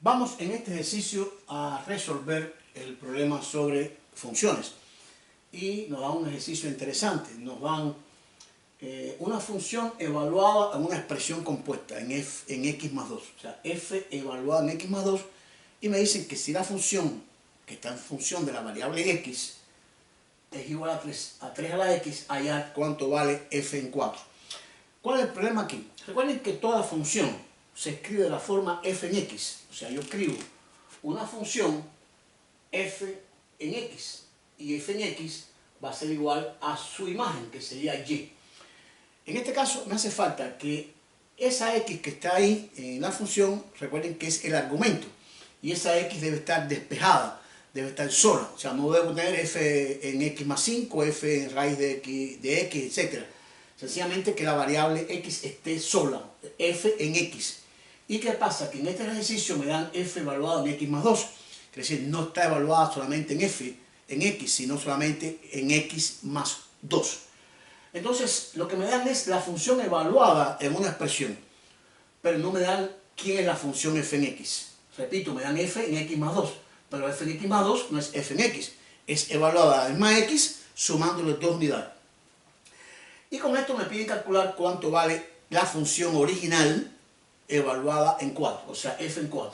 Vamos en este ejercicio a resolver el problema sobre funciones y nos dan un ejercicio interesante. Nos dan una función evaluada en una expresión compuesta en x más 2, o sea, f evaluada en x más 2, y me dicen que si la función que está en función de la variable x es igual a 3 a la x, hallar cuánto vale f en 4. ¿Cuál es el problema aquí? Recuerden que toda función se escribe de la forma f en x, o sea, yo escribo una función f en x, y f en x va a ser igual a su imagen, que sería y. En este caso me hace falta que esa x que está ahí en la función, recuerden que es el argumento, y esa x debe estar despejada, debe estar sola, o sea, no debo tener f en x más 5, f en raíz de x, etc. Sencillamente que la variable x esté sola, f en x. ¿Y qué pasa? Que en este ejercicio me dan f evaluado en x más 2, es decir, no está evaluada solamente en f en x, sino solamente en x más 2. Entonces, lo que me dan es la función evaluada en una expresión, pero no me dan quién es la función f en x. Repito, me dan f en x más 2, pero f en x más 2 no es f en x, es evaluada a la misma x sumándole 2 unidades. Y con esto me piden calcular cuánto vale la función original evaluada en 4, o sea, f en 4.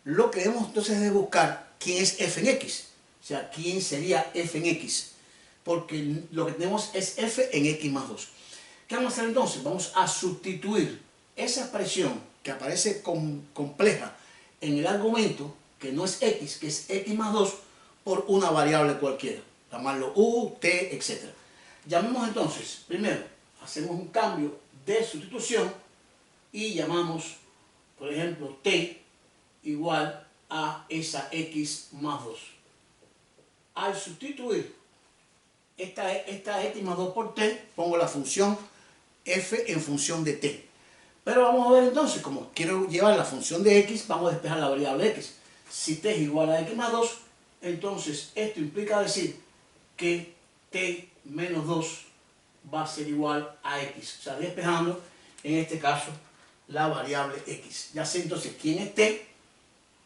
Lo que debemos entonces es buscar quién es f en x, o sea, quién sería f en x, porque lo que tenemos es f en x más 2. ¿Qué vamos a hacer entonces? Vamos a sustituir esa expresión que aparece compleja en el argumento, que no es x, que es x más 2, por una variable cualquiera, llamarlo u, t, etc. Llamemos entonces, primero, hacemos un cambio de sustitución y llamamos, por ejemplo, t igual a esa x más 2. Al sustituir esta x más 2 por t, pongo la función f en función de t. Pero vamos a ver entonces, como quiero llevar la función de x, vamos a despejar la variable x. Si t es igual a x más 2, entonces esto implica decir que t menos 2 va a ser igual a x. O sea, despejando, en este caso, la variable x. Ya sé entonces quién es t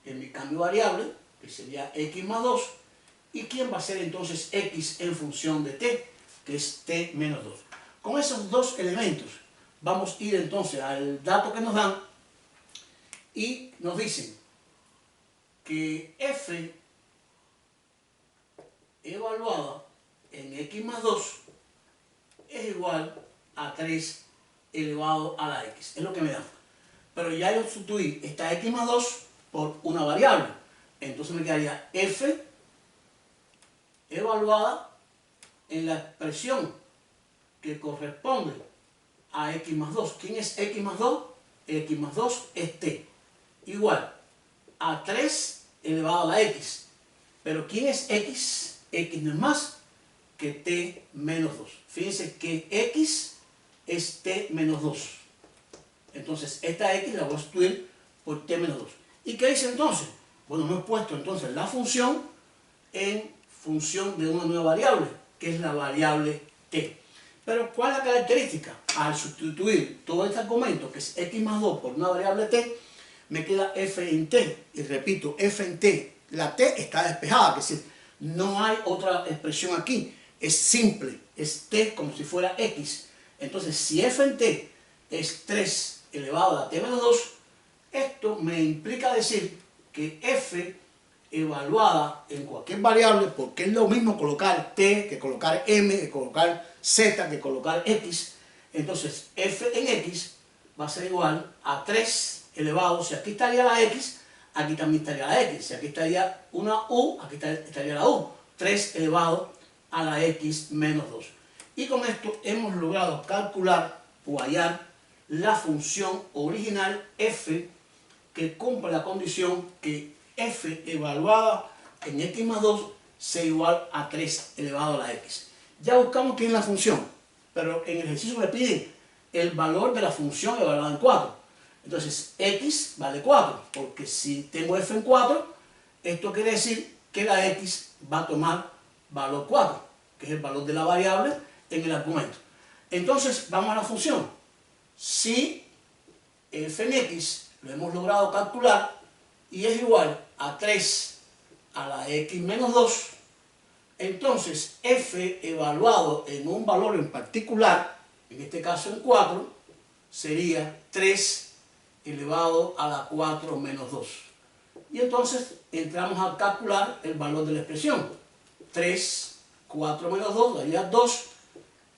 en mi cambio variable, que sería x más 2, y quién va a ser entonces x en función de t, que es t menos 2. Con esos dos elementos vamos a ir entonces al dato que nos dan y nos dicen que f evaluada en x más 2 es igual a 3 elevado a la x. Es lo que me dan. Pero ya yo sustituí esta x más 2 por una variable. Entonces me quedaría f evaluada en la expresión que corresponde a x más 2. ¿Quién es x más 2? X más 2 es t, igual a 3 elevado a la x. Pero ¿quién es x? X no es más que t menos 2. Fíjense que x es t menos 2. Entonces esta x la voy a sustituir por t menos 2. ¿Y qué dice entonces? Bueno, me he puesto entonces la función en función de una nueva variable, que es la variable t. Pero ¿cuál es la característica? Al sustituir todo este argumento, que es x más 2 por una variable t, me queda f en t. Y repito, f en t, la t está despejada, es decir, no hay otra expresión aquí. Es simple, es t como si fuera x. Entonces, si f en t es 3 elevado a la t menos 2, esto me implica decir que f evaluada en cualquier variable, porque es lo mismo colocar t que colocar m, que colocar z, que colocar x. Entonces f en x va a ser igual a 3 elevado, si aquí estaría la x, aquí también estaría la x, si aquí estaría una u, aquí estaría la u, 3 elevado a la x menos 2. Y con esto hemos logrado calcular o hallar la función original f que cumple la condición que f evaluada en x más 2 sea igual a 3 elevado a la x. Ya buscamos quién es la función, pero en el ejercicio me piden el valor de la función evaluada en 4. Entonces x vale 4, porque si tengo f en 4, esto quiere decir que la x va a tomar valor 4, que es el valor de la variable en el argumento. Entonces vamos a la función. Si f en x lo hemos logrado calcular, y es igual a 3 a la x menos 2, entonces f evaluado en un valor en particular, en este caso en 4, sería 3 elevado a la 4 menos 2. Y entonces entramos a calcular el valor de la expresión. 3, 4 menos 2 daría 2,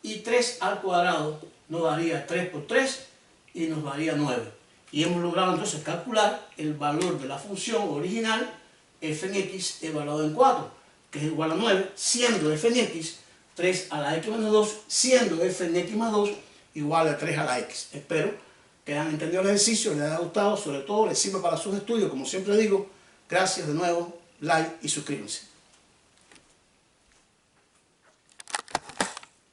y 3 al cuadrado nos daría 3 por 3 y nos daría 9. Y hemos logrado entonces calcular el valor de la función original f en x evaluado en 4, que es igual a 9, siendo f en x 3 a la x menos 2, siendo f en x más 2 igual a 3 a la x. Espero que hayan entendido el ejercicio, les haya gustado, sobre todo les sirva para sus estudios, como siempre digo. Gracias de nuevo, like y suscríbanse.